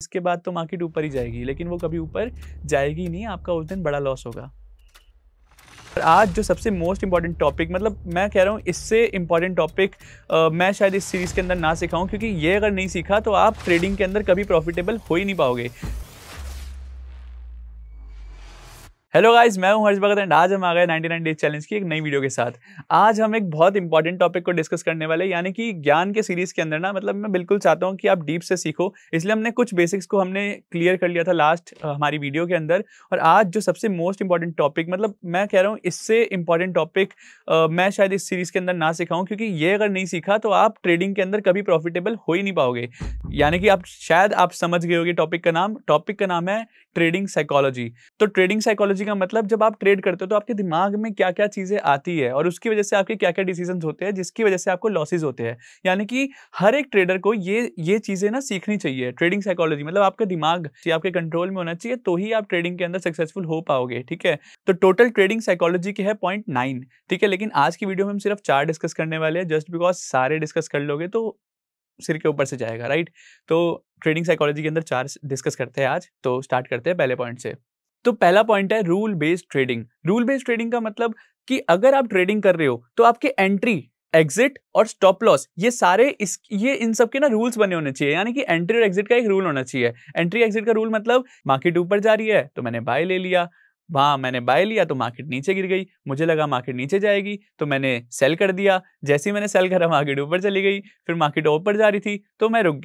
इसके बाद तो मार्केट ऊपर ही जाएगी, लेकिन वो कभी ऊपर जाएगी नहीं, आपका उस दिन बड़ा लॉस होगा। और आज जो सबसे मोस्ट इंपॉर्टेंट टॉपिक, मतलब मैं कह रहा हूँ इससे इंपॉर्टेंट टॉपिक मैं शायद इस सीरीज़ के अंदर ना सिखाऊं, क्योंकि ये अगर नहीं सीखा तो आप ट्रेडिंग के अंदर कभी प्रॉफिटेबल हो ही नहीं पाओगे। हेलो गाइस, मैं हूं हर्ष भगत एंड आज हम आ गए 99 डेज चैलेंज की एक नई वीडियो के साथ। आज हम एक बहुत इंपॉर्टेंट टॉपिक को डिस्कस करने वाले, यानी कि ज्ञान के सीरीज के अंदर ना, मतलब मैं बिल्कुल चाहता हूं कि आप डीप से सीखो, इसलिए हमने कुछ बेसिक्स को हमने क्लियर कर लिया था लास्ट हमारी वीडियो के अंदर। और आज जो सबसे मोस्ट इंपॉर्टेंट टॉपिक, मतलब मैं कह रहा हूँ इससे इंपॉर्टेंट टॉपिक मैं शायद इस सीरीज के अंदर ना सिखाऊं, क्योंकि ये अगर नहीं सीखा तो आप ट्रेडिंग के अंदर कभी प्रॉफिटेबल हो ही नहीं पाओगे। यानी कि आप समझ गए होंगे टॉपिक का नाम है ट्रेडिंग साइकोलॉजी। तो ट्रेडिंग साइकोलॉजी का मतलब, जब आप ट्रेड करते हो तो आपके दिमाग में क्या क्या चीजें आती है और उसकी वजह से आपके क्या क्या डिसीजंस होते हैं, जिसकी वजह से आपको लॉसेस होते हैं। यानी कि हर एक ट्रेडर को ये चीजें ना सीखनी चाहिए। ट्रेडिंग साइकोलॉजी मतलब आपका दिमाग आपके कंट्रोल में होना चाहिए, तो ही आप ट्रेडिंग के अंदर सक्सेसफुल हो पाओगे। ठीक है, तो टोटल ट्रेडिंग साइकोलॉजी के है 0.9। ठीक है, लेकिन आज की वीडियो में हम सिर्फ 4 डिस्कस करने वाले हैं, जस्ट बिकॉज सारे डिस्कस कर लोगे तो सिर के ऊपर से जाएगा, राइट। तो ट्रेडिंग साइकोलॉजी के अंदर 4 डिस्कस करते हैं आज। तो स्टार्ट करते हैं पहले पॉइंट से। तो पहला पॉइंट है rule based trading. Rule based trading का मतलब कि अगर आप ट्रेडिंग कर रहे हो तो आपके एंट्री, एग्जिट और स्टॉप लॉस, ये इन सब के ना रूल्स बने होने चाहिए। यानी कि एंट्री और एग्जिट का एक रूल होना चाहिए। एंट्री एग्जिट का रूल मतलब मार्केट ऊपर जा रही है तो मैंने बाय ले लिया, वहां मैंने बाय लिया तो मार्केट नीचे गिर गई, मुझे लगा मार्केट नीचे जाएगी तो मैंने सेल कर दिया। जैसे ही मैंने सेल करा मार्केट ऊपर चली गई, फिर मार्केट ऊपर जा रही थी तो मैं रुक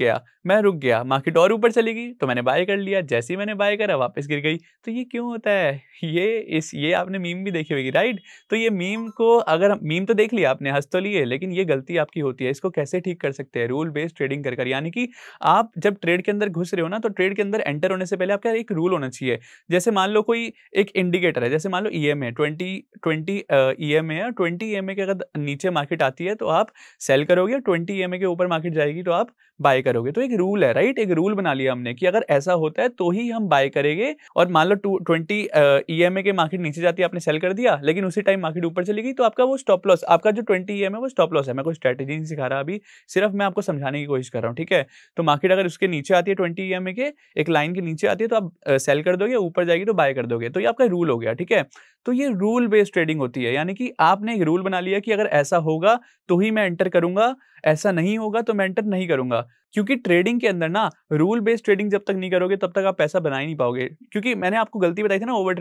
गया, मार्केट और ऊपर चली गई तो मैंने बाय कर लिया। जैसे ही मैंने बाय करा वापस गिर गई। तो ये क्यों होता है? ये आपने मीम भी देखी होगी, राइट। तो ये मीम को, अगर मीम तो देख लिया आपने, हंस तो लिए, लेकिन ये गलती आपकी होती है। इसको कैसे ठीक कर सकते हैं? रूल बेस्ड ट्रेडिंग कर। यानी कि आप जब ट्रेड के अंदर घुस रहे हो ना, तो ट्रेड के अंदर एंटर होने से पहले आपका एक रूल होना चाहिए। जैसे मान लो कोई एक इंडिकेटर है, जैसे मान लो ईएमए 20 ईएमए है, 20 ईएमए के अगर नीचे मार्केट आती है तो आप सेल करोगे, 20 ईएमए के ऊपर मार्केट जाएगी तो आप बाय करोगे। तो एक रूल है, राइट। एक रूल बना लिया हमने कि अगर ऐसा होता है तो ही हम बाय करेंगे। और मान लो 20 ईएमए के मार्केट नीचे जाती है, आपने सेल कर दिया, लेकिन उसी टाइम मार्केट ऊपर चली गई, तो आपका वो स्टॉप लॉस, आपका जो 20 ईएमए वो स्टॉप लॉस है। मैं कोई स्ट्रेटेजी नहीं सिखा रहा अभी, सिर्फ मैं आपको समझाने की कोशिश कर रहा हूँ, ठीक है। तो मार्केट अगर उसके नीचे आती है 20 ईएमए के एक लाइन के नीचे आती है तो आप सेल कर दोगे, ऊपर जाएगी तो बाय कर दोगे। तो ये आपका रूल हो गया, ठीक है। तो ये रूल बेस्ड ट्रेडिंग होती है। यानी कि आपने एक रूल बना लिया कि अगर ऐसा होगा तो ही मैं एंटर करूंगा, ऐसा नहीं होगा तो मैं एंटर नहीं करूंगा। क्योंकि ट्रेडिंग के अंदर ना, रूल बेस्ड ट्रेडिंग जब तक नहीं करोगे तब तक आप पैसा बना ही नहीं पाओगे। क्योंकि मैंने आपको गलती बताई थी ना, ओवर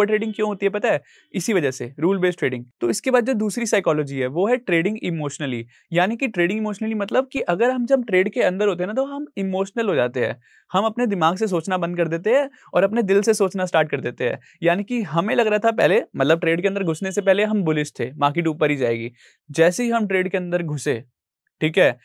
ट्रेडिंग क्यों होती है पता है? इसी वजह से, रूल बेस्ड ट्रेडिंग। तो इसके बाद जो दूसरी साइकोलॉजी है वो है ट्रेडिंग इमोशनली। यानी कि ट्रेडिंग इमोशनली मतलब कि अगर हम जब ट्रेड के अंदर होते हैं ना, तो हम इमोशनल हो जाते हैं। हम अपने दिमाग से सोचना बंद कर देते हैं और अपने दिल से सोचना स्टार्ट कर देते हैं। यानी कि हमें लग रहा था पहले, मतलब ट्रेड के अंदर घुसने से पहले हम बुलिश थे, मार्केट ऊपर ही जाएगी। जैसे ही हम ट्रेड के अंदर घुसे, ठीक है,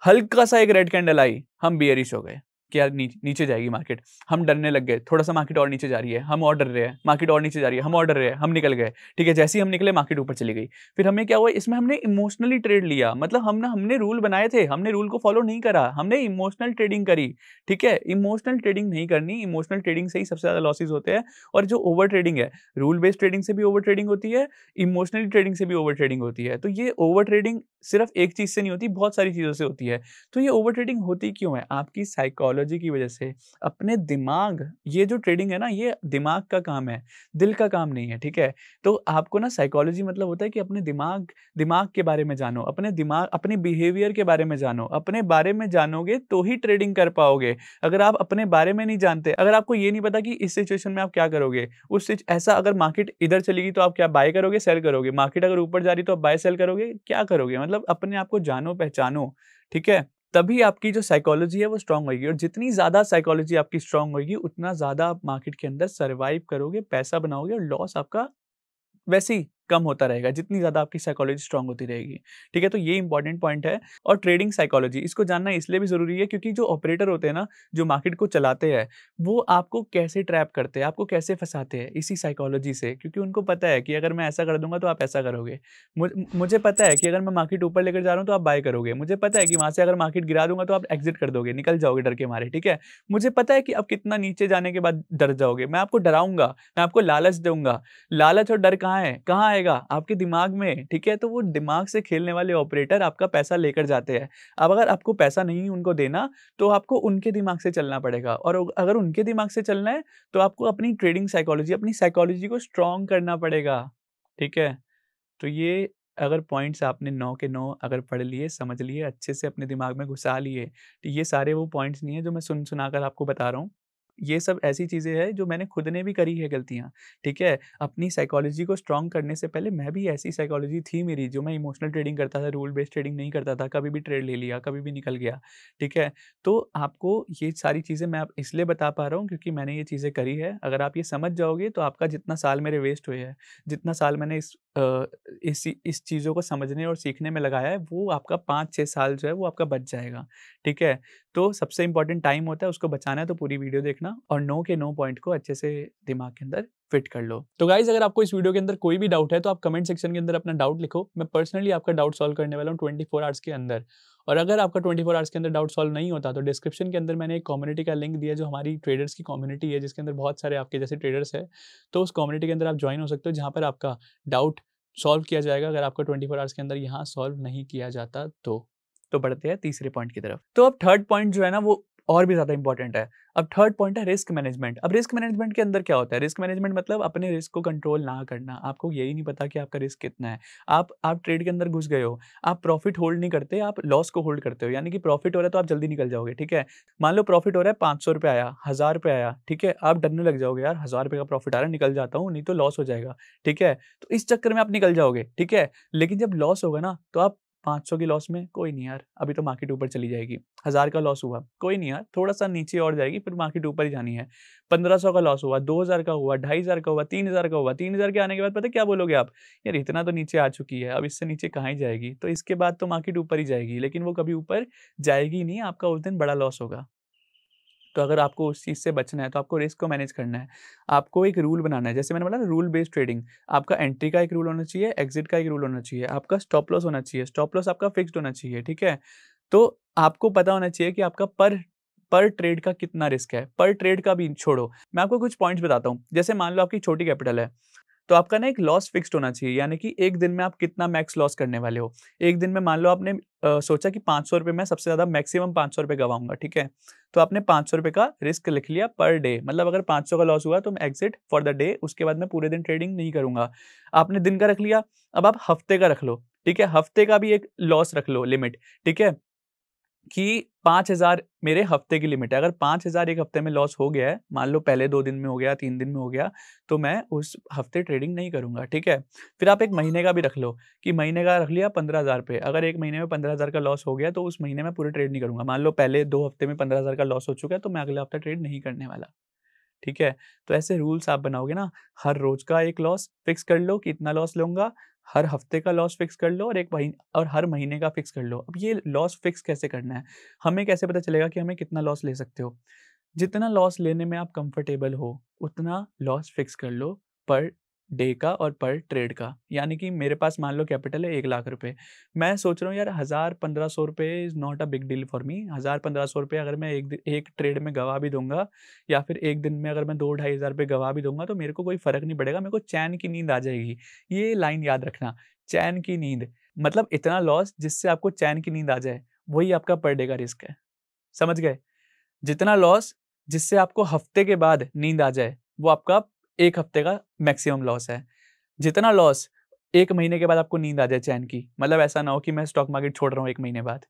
हल्का सा एक रेड कैंडल आई, हम बियरिश हो गए कि यार नीचे जाएगी मार्केट। हम डरने लग गए, थोड़ा सा मार्केट और नीचे जा रही है, हम और डर रहे हैं, मार्केट और नीचे जा रही है, हम और डर रहे हैं, हम निकल गए, ठीक है। जैसे ही हम निकले मार्केट ऊपर चली गई। फिर हमें क्या हुआ, इसमें हमने इमोशनली ट्रेड लिया। मतलब हमने रूल बनाए थे, हमने रूल को फॉलो नहीं करा, हमने इमोशनल ट्रेडिंग करी, ठीक है। इमोशनल ट्रेडिंग नहीं करनी, इमोशनल ट्रेडिंग से ही सबसे ज्यादा लॉसेस होते हैं। और जो ओवर ट्रेडिंग है, रूल बेस्ड ट्रेडिंग से भी ओवर ट्रेडिंग होती है, इमोशनली ट्रेडिंग से भी ओवर ट्रेडिंग होती है। तो ये ओवर ट्रेडिंग सिर्फ एक चीज से नहीं होती, बहुत सारी चीजों से होती है। तो ये ओवर ट्रेडिंग होती क्यों है? आपकी साइकोलॉजी की वजह से, अपने दिमाग, ये जो ट्रेडिंग है ना, ये दिमाग का काम है, दिल का काम नहीं है, ठीक है। तो आपको ना साइकोलॉजी मतलब होता है कि अपने दिमाग के बारे में जानो, अपने बिहेवियर के बारे में जानो। अपने बारे में जानोगे तो ही ट्रेडिंग कर पाओगे। अगर आप अपने बारे में नहीं जानते, अगर आपको ये नहीं पता कि इस सिचुएशन में आप क्या करोगे, ऐसा अगर मार्केट इधर चलेगी तो आप क्या बाय करोगे, सेल करोगे, मार्केट अगर ऊपर जा रही तो आप बाय सेल करोगे, क्या करोगे? मतलब अपने आप को जानो, पहचानो, ठीक है। तभी आपकी जो साइकोलॉजी है वो स्ट्रांग होगी। और जितनी ज्यादा साइकोलॉजी आपकी स्ट्रांग होगी, उतना ज्यादा आप मार्केट के अंदर सर्वाइव करोगे, पैसा बनाओगे और लॉस आपका वैसे ही कम होता रहेगा, जितनी ज्यादा आपकी साइकोलॉजी स्ट्रांग होती रहेगी, ठीक है। तो ये इंपॉर्टेंट पॉइंट है। और ट्रेडिंग साइकोलॉजी, इसको जानना इसलिए भी जरूरी है क्योंकि जो ऑपरेटर होते हैं ना, जो मार्केट को चलाते हैं, वो आपको कैसे ट्रैप करते हैं, आपको कैसे फंसाते हैं, इसी साइकोलॉजी से। क्योंकि उनको पता है कि अगर मैं ऐसा कर दूंगा तो आप ऐसा करोगे, मुझे पता है कि अगर मैं मार्केट ऊपर लेकर जा रहा हूँ तो आप बाय करोगे, मुझे पता है कि वहां से अगर मार्केट गिरा दूंगा तो आप एग्जिट कर दोगे, निकल जाओगे डर के मारे, ठीक है। मुझे पता है कि आप कितना नीचे जाने के बाद डर जाओगे, मैं आपको डराऊंगा, मैं आपको लालच दूंगा। लालच और डर कहाँ है, कहाँ आएगा आपके दिमाग में, ठीक है? तो वो दिमाग से खेलने वाले ऑपरेटर आपका पैसा लेकर जाते हैं। अब अगर आपको पैसा नहीं उनको देना, तो आपको उनके दिमाग से चलना पड़ेगा और अगर उनके दिमाग से चलना है, तो आपको अपनी ट्रेडिंग साइकोलॉजी, अपनी साइकोलॉजी को स्ट्रॉन्ग करना पड़ेगा, ठीक है? तो ये अगर पॉइंट्स आपने 9 के 9 अगर पढ़ लिए, समझ लिए, अच्छे से अपने दिमाग में घुसा लिए, तो ये सारे वो पॉइंट्स नहीं है जो मैं सुना-सुना कर आपको बता रहा हूँ। ये सब ऐसी चीज़ें हैं जो मैंने खुद ने भी करी है गलतियाँ, ठीक है? अपनी साइकोलॉजी को स्ट्रॉन्ग करने से पहले मैं भी ऐसी साइकोलॉजी थी मेरी जो मैं इमोशनल ट्रेडिंग करता था, रूल बेस्ड ट्रेडिंग नहीं करता था, कभी भी ट्रेड ले लिया, कभी भी निकल गया, ठीक है? तो आपको ये सारी चीज़ें मैं अब इसलिए बता पा रहा हूँ क्योंकि मैंने ये चीज़ें करी है। अगर आप ये समझ जाओगे तो आपका जितना साल मेरे वेस्ट हुए हैं, जितना साल मैंने इस चीज़ों को समझने और सीखने में लगाया है, वो आपका 5-6 साल जो है वो आपका बच जाएगा, ठीक है? तो सबसे इम्पोर्टेंट टाइम होता है, उसको बचाना है तो पूरी वीडियो देखना और 9 के 9 पॉइंट को अच्छे से दिमाग के अंदर फिट कर लो। तो गाइज़ अगर आपको इस वीडियो के अंदर कोई भी डाउट है तो आप कमेंट सेक्शन के अंदर अपना डाउट लिखो। मैं पर्सनली आपका डाउट सॉल्व करने वाला हूँ 24 आवर्स के अंदर। और अगर आपका 24 आवर्स के अंदर डाउट सॉल्व नहीं होता तो डिस्क्रिप्शन के अंदर मैंने एक कम्युनिटी का लिंक दिया जो हमारी ट्रेडर्स की कम्युनिटी है जिसके अंदर बहुत सारे आपके जैसे ट्रेडर्स हैं। तो उस कम्युनिटी के अंदर आप जॉइन हो सकते हो जहाँ पर आपका डाउट सॉल्व किया जाएगा अगर आपका 24 आवर्स के अंदर यहाँ सॉल्व नहीं किया जाता तो। तो बढ़ते हैं तीसरे पॉइंट की तरफ। तो अब थर्ड पॉइंट जो है ना वो और भी ज़्यादा इंपॉर्टेंट है। अब थर्ड पॉइंट है रिस्क मैनेजमेंट। अब रिस्क मैनेजमेंट के अंदर क्या होता है? रिस्क मैनेजमेंट मतलब अपने रिस्क को कंट्रोल ना करना। आपको यही नहीं पता कि आपका रिस्क कितना है। आप ट्रेड के अंदर घुस गए हो, आप प्रॉफिट होल्ड नहीं करते, आप लॉस को होल्ड करते हो। यानी कि प्रॉफिट हो रहा है तो आप जल्दी निकल जाओगे, ठीक है? मान लो प्रॉफिट हो रहा है ₹500 आया, ₹1000 आया, ठीक है? आप डरने लग जाओगे यार ₹1000 का प्रॉफिट आ रहा है, निकल जाता हूँ, नहीं तो लॉस हो जाएगा, ठीक है? तो इस चक्कर में आप निकल जाओगे, ठीक है? लेकिन जब लॉस होगा ना तो आप 500 की लॉस में कोई नहीं यार, अभी तो मार्केट ऊपर चली जाएगी। 1000 का लॉस हुआ, कोई नहीं यार, थोड़ा-सा नीचे और जाएगी फिर मार्केट ऊपर ही जानी है। 1500 का लॉस हुआ, 2000 का हुआ, 2500 का हुआ, 3000 का हुआ, 3000 के आने के बाद पता है क्या बोलोगे आप? यार इतना तो नीचे आ चुकी है, अब इससे नीचे कहाँ ही जाएगी? तो इसके बाद तो मार्केट ऊपर ही जाएगी, लेकिन वो कभी ऊपर जाएगी नहीं, आपका उस दिन बड़ा लॉस होगा। तो अगर आपको उस चीज़ से बचना है, तो आपको रिस्क को मैनेज करना है। आपको एक रूल बनाना है, जैसे मैंने बोला ना रूल बेस्ड ट्रेडिंग। आपका एंट्री का एक रूल होना चाहिए, एग्ज़िट का एक रूल होना चाहिए, आपका स्टॉप लॉस होना चाहिए, स्टॉप लॉस आपका फिक्स्ड होना चाहिए, ठीक है? तो आपको पता होना चाहिए कि आपका पर पर ट्रेड का कितना रिस्क है, पर ट्रेड का भी छोड़ो। मैं आपको कुछ पॉइंट्स बताता हूँ, जैसे मान लो आपकी छोटी कैपिटल है, तो आपका ना एक लॉस फिक्स्ड होना चाहिए, यानी कि एक दिन में आप कितना मैक्स लॉस करने वाले हो। एक दिन में मान लो आपने सोचा कि ₹500 में सबसे ज़्यादा मैक्सिमम ₹500 गवाऊँगा, ठीक है? तो आपने ₹500 का रिस्क लिख लिया पर डे, मतलब अगर 500 का लॉस हुआ तो मैं एग्ज़िट फॉर द डे, उसके बाद मैं पूरे दिन ट्रेडिंग नहीं करूँगा। आपने दिन का रख लिया, अब आप हफ्ते का रख लो, ठीक है? हफ्ते का भी एक लॉस रख लो लिमिट, ठीक है? कि 5000 मेरे हफ्ते की लिमिट है। अगर 5000 एक हफ्ते में लॉस हो गया है, मान लो पहले 2 दिन में हो गया, 3 दिन में हो गया, तो मैं उस हफ्ते ट्रेडिंग नहीं करूँगा, ठीक है? फिर आप 1 महीने का भी रख लो कि महीने का रख लिया 15,000 पे। अगर 1 महीने में 15,000 का लॉस हो गया, तो उस महीने में पूरे ट्रेड नहीं करूँगा। मान लो पहले 2 हफ्ते में 15,000 का लॉस हो चुका है, तो मैं अगले हफ्ते ट्रेड नहीं करने वाला। ठीक है? तो ऐसे रूल्स आप बनाओगे ना, हर रोज़ का एक लॉस फिक्स कर लो कि इतना लॉस लूँगा, हर हफ्ते का लॉस फिक्स कर लो और और हर महीने का फिक्स कर लो। अब ये लॉस फिक्स कैसे करना है? हमें कैसे पता चलेगा कि हमें कितना लॉस ले सकते हो? जितना लॉस लेने में आप कंफर्टेबल हो, उतना लॉस फिक्स कर लो पर डे का और पर ट्रेड का। यानी कि मेरे पास मान लो कैपिटल है 1 लाख रुपए। मैं सोच रहा हूँ यार 1000-1500 रुपए is not a big deal for me. 1000-1500 रुपए अगर मैं एक ट्रेड में गँवा भी दूँगा या फिर एक दिन में अगर मैं 2-ढाई हज़ार रुपए गँवा भी दूँगा तो मेरे को कोई फ़र्क नहीं पड़ेगा, मेरे को चैन की नींद आ जाएगी। ये लाइन याद रखना, चैन की नींद मतलब इतना लॉस जिससे आपको चैन की नींद आ जाए, वही आपका पर डे का रिस्क है। समझ गए? जितना लॉस जिससे आपको हफ्ते के बाद नींद आ जाए, वो आपका 1 हफ्ते का मैक्सिमम लॉस है। जितना लॉस 1 महीने के बाद आपको नींद आ जाए चैन की, मतलब ऐसा ना हो कि मैं स्टॉक मार्केट छोड़ रहा हूँ 1 महीने बाद।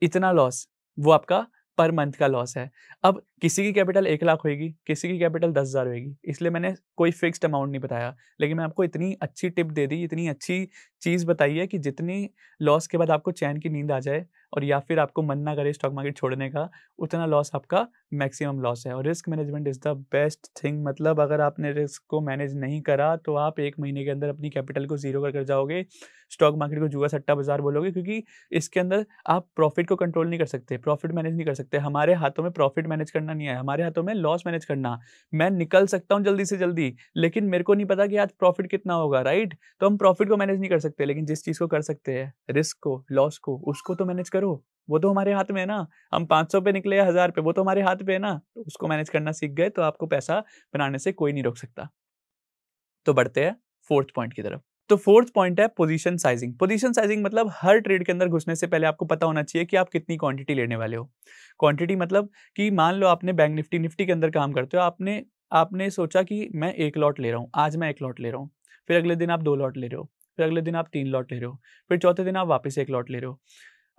इतना लॉस, वो आपका पर मंथ का लॉस है। अब किसी की कैपिटल 1 लाख होएगी, किसी की कैपिटल 10,000 होएगी, इसलिए मैंने कोई फिक्स्ड अमाउंट नहीं बताया। लेकिन मैं आपको इतनी अच्छी टिप दे दी, इतनी अच्छी चीज़ बताई है कि जितनी लॉस के बाद आपको चैन की नींद आ जाए और या फिर आपको मन ना करे स्टॉक मार्केट छोड़ने का, उतना लॉस आपका मैक्सिमम लॉस है। और risk management is the best thing. मतलब अगर आपने रिस्क को मैनेज नहीं करा, तो आप 1 महीने के अंदर अपनी कैपिटल को ज़ीरो कर जाओगे। स्टॉक मार्केट को जुआ सट्टा बाज़ार बोलोगे, क्योंकि इसके अंदर आप प्रॉफ़िट को कंट्रोल नहीं कर सकते, प्रॉफ़िट मैनेज नहीं कर सकते। हमारे हाथों में प्रॉफ़िट मैनेज करना नहीं है, हमारे हाथों में लॉस मैनेज करना। मैं निकल सकता हूँ जल्दी से जल्दी, लेकिन मेरे को नहीं पता कि आज प्रॉफ़िट कितना होगा, राइट? तो हम प्रॉफ़िट को मैनेज नहीं कर सकते, लेकिन जिस चीज़ को कर सकते हैं, रिस्क को, लॉस को, उसको तो मैनेज करो। वो तो हमारे हाथ में है ना। हम 500 पे निकले या 1000 पे, वो तो हमारे हाथ पे है ना। तो उसको मैनेज करना सीख गए, तो आपको पैसा बनाने से कोई नहीं रोक सकता। तो बढ़ते हैं 4th पॉइंट की तरफ। तो फोर्थ पॉइंट है पोजीशन साइजिंग। पोजीशन साइजिंग मतलब हर ट्रेड के अंदर घुसने से पहले आपको पता होना चाहिए कि आप कितनी क्वांटिटी लेने वाले हो। क्वांटिटी मतलब कि मान लो आपने बैंक निफ्टी के अंदर काम करते हो, आपने सोचा कि मैं 1 लॉट ले रहा हूँ, आज मैं 1 लॉट ले रहा हूँ, फिर अगले दिन आप 2 लॉट ले रहे हो, फिर अगले दिन आप 3 लॉट ले रहे हो, फिर चौथे दिन आप वापस 1 लॉट ले रहे हो।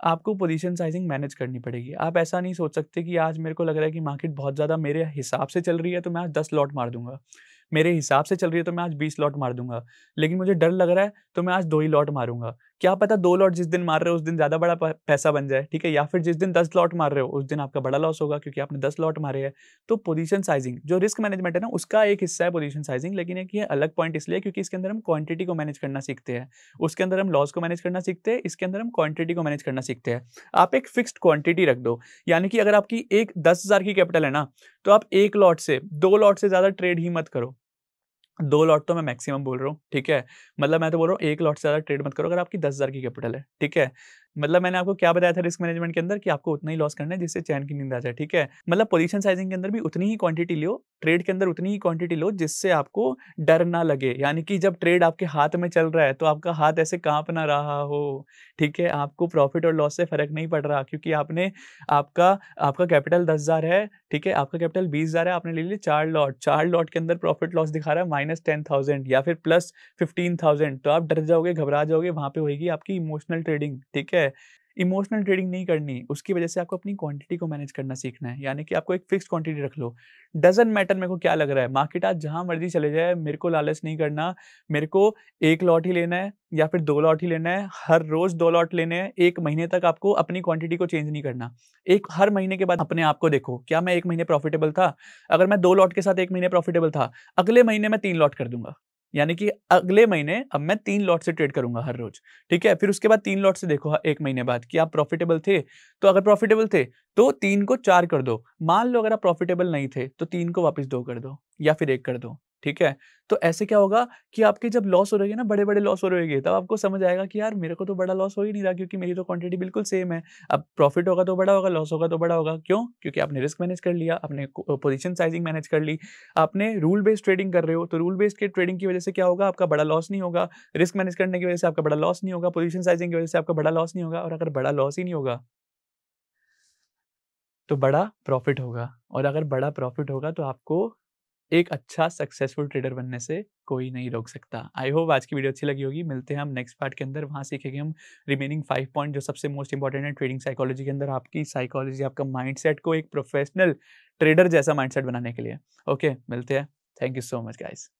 आपको पोजीशन साइजिंग मैनेज करनी पड़ेगी। आप ऐसा नहीं सोच सकते कि आज मेरे को लग रहा है कि मार्केट बहुत ज़्यादा मेरे हिसाब से चल रही है तो मैं आज 10 लॉट मार दूँगा। मेरे हिसाब से चल रही है तो मैं आज 20 लॉट मार दूँगा। लेकिन मुझे डर लग रहा है तो मैं आज 2 ही लॉट मारूँगा। क्या पता 2 लॉट जिस दिन मार रहे हो उस दिन ज़्यादा बड़ा प पैसा बन जाए, ठीक है? या फिर जिस दिन 10 लॉट मार रहे हो उस दिन आपका बड़ा लॉस होगा क्योंकि आपने 10 लॉट मारे हैं। तो पोजीशन साइजिंग जो रिस्क मैनेजमेंट है ना, उसका एक हिस्सा है पोजीशन साइजिंग, लेकिन एक ये अलग पॉइंट इसलिए क्योंकि इसके अंदर हम क्वांटिटी को मैनेज करना सीखते हैं। उसके अंदर हम लॉस को मैनेज करना सीखते हैं, इसके अंदर हम क्वांटिटी को मैनेज करना सीखते हैं। आप एक फिक्स्ड क्वांटिटी रख दो, यानी कि अगर आपकी एक 10,000 की कैपिटल है ना, तो आप 1 लॉट से 2 लॉट से ज़्यादा ट्रेड ही मत करो। 2 लॉट तो मैं मैक्सिमम बोल रहा हूँ, ठीक है? मतलब मैं तो बोल रहा हूँ 1 लॉट से ज़्यादा ट्रेड मत करो अगर आपकी 10,000 की कैपिटल है, ठीक है? मतलब मैंने आपको क्या बताया था रिस्क मैनेजमेंट के अंदर कि आपको उतना ही लॉस करना है जिससे चैन की नींद आ जाए, ठीक है? मतलब पोजीशन साइजिंग के अंदर भी उतनी ही क्वांटिटी लो, ट्रेड के अंदर उतनी ही क्वांटिटी लो जिससे आपको डर ना लगे। यानी कि जब ट्रेड आपके हाथ में चल रहा है तो आपका हाथ ऐसे काँप ना रहा हो, ठीक है? आपको प्रॉफिट और लॉस से फ़र्क नहीं पड़ रहा क्योंकि आपका आपका कैपिटल 10,000 है, ठीक है? आपका कैपिटल 20,000 है, आपने ले लिए 4 लॉट, 4 लॉट के अंदर प्रॉफिट लॉस दिखा रहा है -10,000 या फिर +15,000, तो आप डर जाओगे, घबरा जाओगे, वहाँ पे होएगी आपकी इमोशनल ट्रेडिंग, ठीक है? इमोशनल ट्रेडिंग नहीं करनी, उसकी वजह से आपको अपनी क्वांटिटी को मैनेज करना सीखना है, यानी कि आपको एक फिक्स्ड क्वांटिटी रख लो। डज़न्ट मैटर मेरे को क्या लग रहा है, मार्केट आज जहाँ मर्ज़ी चले जाए, मेरे को लालच नहीं करना, मेरे को 1 लॉट ही लेना है या फिर 2 लॉट ही लेना है, हर रोज़ 2 लॉट लेने हैं, 1 महीने तक आपको अपनी क्वांटिटी को चेंज नहीं करना। हर महीने के बाद अपने आप को देखो, क्या मैं 1 महीने प्रॉफिटेबल था? अगर मैं 2 लॉट के साथ 1 महीने प्रॉफिटेबल था, अगले महीने मैं 3 लॉट कर दूँगा। यानी कि अगले महीने अब मैं 3 लॉट से ट्रेड करूँगा हर रोज़, ठीक है? फिर उसके बाद 3 लॉट से देखो 1 महीने बाद कि आप प्रॉफिटेबल थे, तो अगर प्रॉफिटेबल थे, तो 3 को 4 कर दो। मान लो अगर आप प्रॉफिटेबल नहीं थे, तो 3 को वापस 2 कर दो या फिर 1 कर दो, ठीक है? तो ऐसे क्या होगा कि आपके जब लॉस हो रही है ना, बड़े-बड़े लॉस हो रहेंगे, तब आपको समझ आएगा कि यार मेरे को तो बड़ा लॉस हो ही नहीं रहा क्योंकि मेरी तो क्वांटिटी बिल्कुल सेम है। अब प्रॉफिट होगा तो बड़ा होगा, लॉस होगा तो बड़ा होगा। क्यों? क्योंकि आपने रिस्क मैनेज कर लिया, आपने पोजीशन साइजिंग मैनेज कर ली, आपने रूल बेस्ड ट्रेडिंग कर रहे हो, तो रूल बेस्ड के ट्रेडिंग की वजह से क्या होगा, आपका बड़ा लॉस नहीं होगा। रिस्क मैनेज करने की वजह से आपका बड़ा लॉस नहीं होगा, पोजीशन साइजिंग की वजह से आपका बड़ा लॉस नहीं होगा, और अगर बड़ा लॉस ही नहीं होगा, तो बड़ा प्रॉफिट होगा, और अगर बड़ा प्रॉफिट होगा तो आपको एक अच्छा सक्सेसफुल ट्रेडर बनने से कोई नहीं रोक सकता। आई होप आज की वीडियो अच्छी लगी होगी। मिलते हैं हम नेक्स्ट पार्ट के अंदर, वहाँ सीखेंगे हम रिमेनिंग 5 पॉइंट जो सबसे मोस्ट इंपॉर्टेंट है ट्रेडिंग साइकोलॉजी के अंदर, आपकी साइकोलॉजी, आपका माइंडसेट को एक प्रोफेशनल ट्रेडर जैसा माइंडसेट बनाने के लिए। ओके, मिलते हैं। Thank you so much guys.